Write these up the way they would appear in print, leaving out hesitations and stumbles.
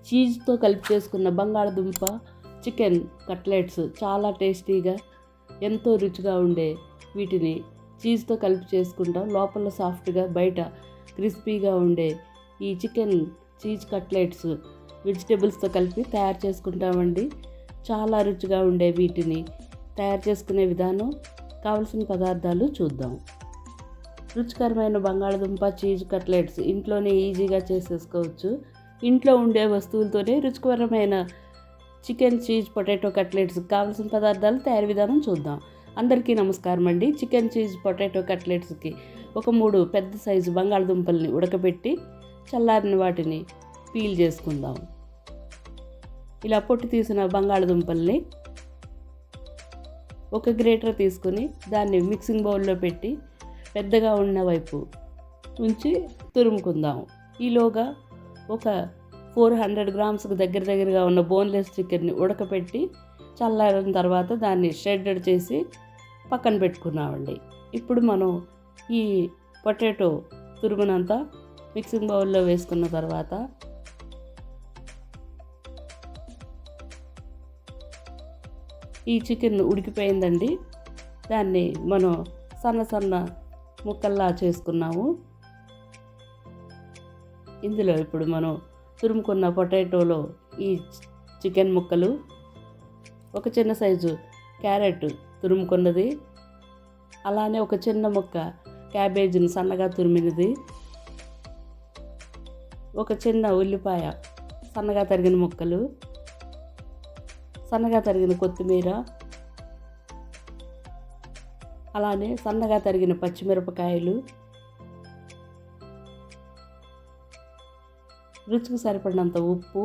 చీజ్తో కలిపి చేసుకున్న బంగాళదుంప చికెన్ కట్లెట్స్ చాలా టేస్టీగా ఎంతో రుచిగా ఉండే వీటిని చీజ్తో కలిపి చేసుకుంటాం. లోపల సాఫ్ట్గా బయట క్రిస్పీగా ఉండే ఈ చికెన్ చీజ్ కట్లెట్స్ వెజిటేబుల్స్తో కలిపి తయారు చేసుకుంటామండి. చాలా రుచిగా ఉండే వీటిని తయారు చేసుకునే విధానం, కావలసిన పదార్థాలు చూద్దాం. రుచికరమైన బంగాళదుంప చీజ్ కట్లెట్స్ ఇంట్లోనే ఈజీగా చేసేసుకోవచ్చు. ఇంట్లో ఉండే వస్తువులతోనే రుచికరమైన చికెన్ చీజ్ పొటాటో కట్లెట్స్ కావాల్సిన పదార్థాలు తయారీ విధానం చూద్దాం. అందరికీ నమస్కారం అండి. చికెన్ చీజ్ పొటాటో కట్లెట్స్కి ఒక 3 పెద్ద సైజు బంగాళదుంపల్ని ఉడకబెట్టి చల్లారిన వాటిని పీల్ చేసుకుందాం. ఇలా పొట్టు తీసిన బంగాళదుంపల్ని ఒక గ్రేటర్ తీసుకుని దాన్ని మిక్సింగ్ బౌల్లో పెట్టి పెద్దగా ఉన్న వైపు ఉంచి తురుముకుందాం. ఈలోగా ఒక 400 గ్రామ్స్కి దగ్గరగా ఉన్న బోన్లెస్ చికెన్ని ఉడకపెట్టి చల్లారిన తర్వాత దాన్ని షెడ్డెడ్ చేసి పక్కన పెట్టుకున్నామండి. ఇప్పుడు మనం ఈ పొటాటో తురుగునంతా మిక్సింగ్ బౌల్లో వేసుకున్న తర్వాత ఈ చికెన్ ఉడికిపోయిందండి. దాన్ని మనం సన్న ముక్కల్లా చేసుకున్నాము. ఇందులో ఇప్పుడు మనం తురుముకున్న పొటాటోలో ఈ చికెన్ ముక్కలు, ఒక చిన్న సైజు క్యారెట్ తురుముకున్నది, అలానే ఒక చిన్న ముక్క క్యాబేజీని సన్నగా తురిమినది, ఒక చిన్న ఉల్లిపాయ సన్నగా తరిగిన ముక్కలు, సన్నగా తరిగిన కొత్తిమీర, అలానే సన్నగా తరిగిన పచ్చిమిరపకాయలు, రుచికి సరిపడినంత ఉప్పు,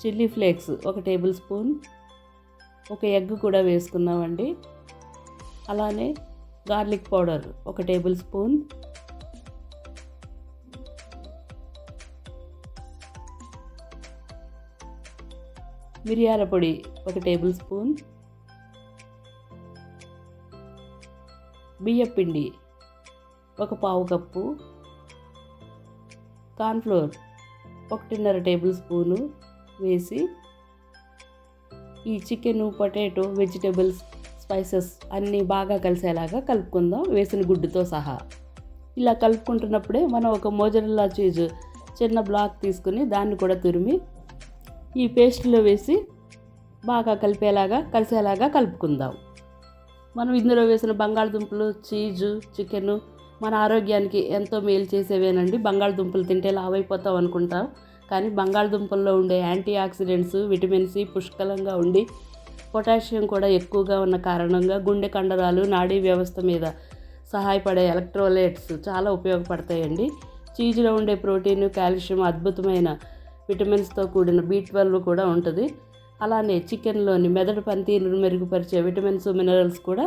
చిల్లీ ఫ్లేక్స్ 1 టేబుల్ స్పూన్, ఒక ఎగ్ కూడా వేసుకున్నామండి. అలానే గార్లిక్ పౌడర్ 1 టేబుల్ స్పూన్, మిరియాల పొడి 1 టేబుల్ స్పూన్, బియ్యపిండి 1/4 కప్పు, కార్న్ఫ్లోర్ 1.5 టేబుల్ స్పూను వేసి ఈ చికెను, పొటాటో, వెజిటేబుల్స్, స్పైసెస్ అన్నీ బాగా కలిసేలాగా కలుపుకుందాం, వేసిన గుడ్డుతో సహా. ఇలా కలుపుకుంటున్నప్పుడే మనం ఒక మోజరెల్లా చీజ్ చిన్న బ్లాక్ తీసుకుని దాన్ని కూడా తురిమి ఈ పేస్ట్లో వేసి బాగా కలిసేలాగా కలుపుకుందాం. మనం ఇందులో వేసిన బంగాళదుంపలు, చీజు, చికెను మన ఆరోగ్యానికి ఎంతో మేలు చేసేవేనండి. బంగాళదుంపలు తింటే లావైపోతాం అనుకుంటాం, కానీ బంగాళదుంపల్లో ఉండే యాంటీ ఆక్సిడెంట్స్, విటమిన్ సి పుష్కలంగా ఉండి పొటాషియం కూడా ఎక్కువగా ఉన్న కారణంగా గుండె కండరాలు, నాడీ వ్యవస్థ మీద సహాయపడే ఎలక్ట్రోలైట్స్ చాలా ఉపయోగపడతాయండి. చీజులో ఉండే ప్రోటీన్, కాల్షియం, అద్భుతమైన విటమిన్స్తో కూడిన B12 కూడా ఉంటుంది. అలానే చికెన్లోని మెదడు పనితీరును మెరుగుపరిచే విటమిన్స్, మినరల్స్ కూడా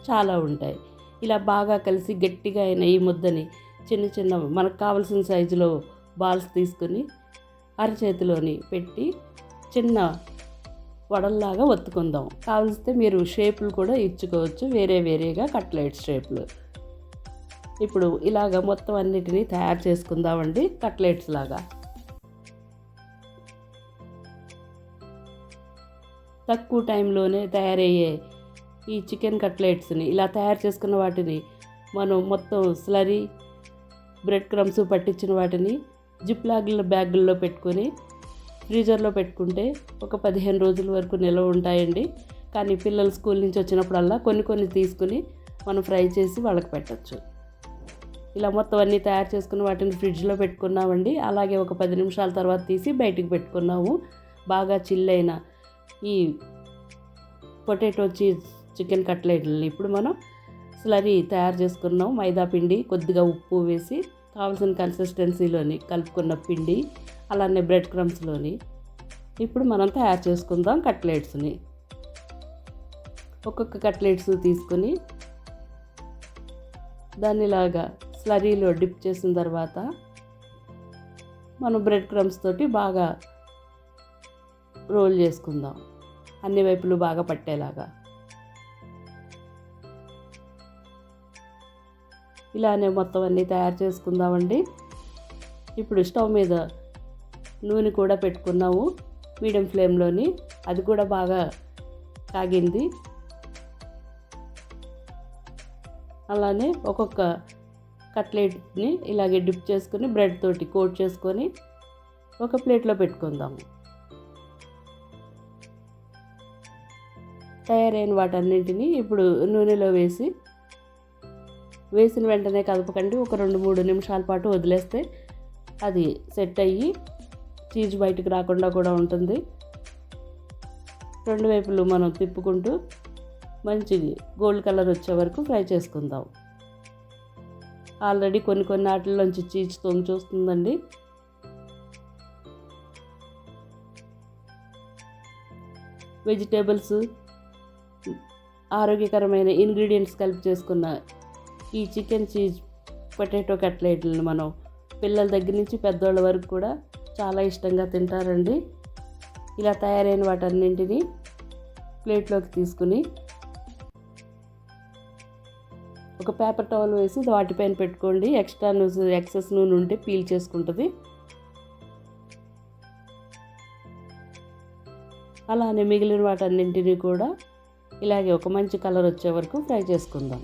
చాలా ఉంటాయి. ఇలా బాగా కలిసి గట్టిగా అయిన ఈ ముద్దని చిన్న మనకు కావలసిన సైజులో బాల్స్ తీసుకుని అరచేతిలోని పెట్టి చిన్న వడల్లాగా ఒత్తుకుందాం. కావలిస్తే మీరు షేపులు కూడా ఇచ్చుకోవచ్చు, వేరేగా కట్లెట్స్ షేపులు. ఇప్పుడు ఇలాగ మొత్తం అన్నిటినీ తయారు చేసుకుందామండి కట్లెట్స్ లాగా. తక్కువ టైంలోనే తయారయ్యే ఈ చికెన్ కట్లెట్స్ని ఇలా తయారు చేసుకున్న వాటిని మనం మొత్తం స్లరీ, బ్రెడ్ క్రమ్స్ పట్టించిన వాటిని జిప్లాగ్ల బ్యాగుల్లో పెట్టుకొని ఫ్రీజర్లో పెట్టుకుంటే ఒక 15 రోజుల వరకు నిల్వ ఉంటాయండి. కానీ పిల్లలు స్కూల్ నుంచి వచ్చినప్పుడల్లా కొన్ని తీసుకుని మనం ఫ్రై చేసి వాళ్ళకి పెట్టచ్చు. ఇలా మొత్తం అన్నీ తయారు చేసుకున్న వాటిని ఫ్రిడ్జ్లో పెట్టుకున్నామండి. అలాగే ఒక 10 నిమిషాల తర్వాత తీసి బయటికి పెట్టుకున్నాము. బాగా చిల్లైన ఈ పొటాటో చీజ్ చికెన్ కట్లెట్లు ఇప్పుడు మనం స్లరీ తయారు చేసుకున్నాం. మైదా పిండి, కొద్దిగా ఉప్పు వేసి కావాల్సిన కన్సిస్టెన్సీలోని కలుపుకున్న పిండి, అలానే బ్రెడ్ క్రమ్స్లోని ఇప్పుడు మనం తయారు చేసుకుందాం కట్లెట్స్ని. ఒక్కొక్క కట్లెట్స్ తీసుకొని దాన్నిలాగా స్లరీలో డిప్ చేసిన తర్వాత మనం బ్రెడ్ క్రమ్స్ తోటి బాగా రోల్ చేసుకుందాం, అన్ని వైపులు బాగా పట్టేలాగా. ఇలానే మొత్తం అన్నీ తయారు చేసుకుందామండి. ఇప్పుడు స్టవ్ మీద నూనె కూడా పెట్టుకున్నాము మీడియం ఫ్లేమ్లోని. అది కూడా బాగా కాగింది. అలానే ఒక్కొక్క కట్లెట్ని ఇలాగే డిప్ చేసుకొని బ్రెడ్ తోటి కోట్ చేసుకొని ఒక ప్లేట్లో పెట్టుకుందాము. తయారైన వాటన్నింటినీ ఇప్పుడు నూనెలో వేసిన వెంటనే కలపకండి. ఒక 2-3 నిమిషాల పాటు వదిలేస్తే అది సెట్ అయ్యి చీజ్ బయటికి రాకుండా కూడా ఉంటుంది. 2 వైపులు మనం తిప్పుకుంటూ మంచి గోల్డ్ కలర్ వచ్చే వరకు ఫ్రై చేసుకుందాం. ఆల్రెడీ కొన్ని వాటిల్లోంచి చీజ్ తొంగి చూస్తుందండి. వెజిటేబుల్స్, ఆరోగ్యకరమైన ఇంగ్రీడియంట్స్ కలిపి చేసుకున్న ఈ చికెన్ చీజ్ పొటాటో కట్లెట్లను మనం పిల్లల దగ్గర నుంచి పెద్దోళ్ళ వరకు కూడా చాలా ఇష్టంగా తింటారండి. ఇలా తయారైన వాటన్నింటినీ ప్లేట్లోకి తీసుకుని ఒక పేపర్ టవల్ వేసి వాటిపైన పెట్టుకోండి. ఎక్సెస్ నూనె ఉంటే పీల్ చేసుకుంటుంది. అలానే మిగిలిన వాటన్నింటినీ కూడా ఇలాగే ఒక మంచి కలర్ వచ్చే వరకు ఫ్రై చేసుకుందాం.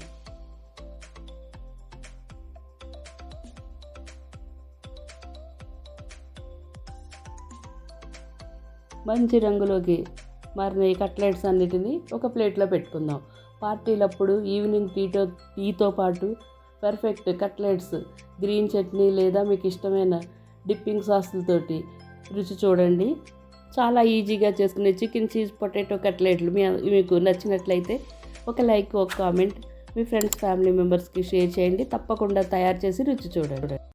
మంచి రంగులోకి మారిన ఈ కట్లెట్స్ అన్నిటినీ ఒక ప్లేట్లో పెట్టుకుందాం. పార్టీలప్పుడు ఈవినింగ్ టీతో పాటు పర్ఫెక్ట్ కట్లెట్స్ గ్రీన్ చట్నీ లేదా మీకు ఇష్టమైన డిప్పింగ్ సాసులతోటి రుచి చూడండి. చాలా ఈజీగా చేసుకునే చికెన్ చీజ్ పొటాటో కట్లెట్లు మీకు నచ్చినట్లయితే ఒక లైక్, ఒక కామెంట్ మీ ఫ్రెండ్స్, ఫ్యామిలీ మెంబర్స్కి షేర్ చేయండి. తప్పకుండా తయారు చేసి రుచి చూడండి.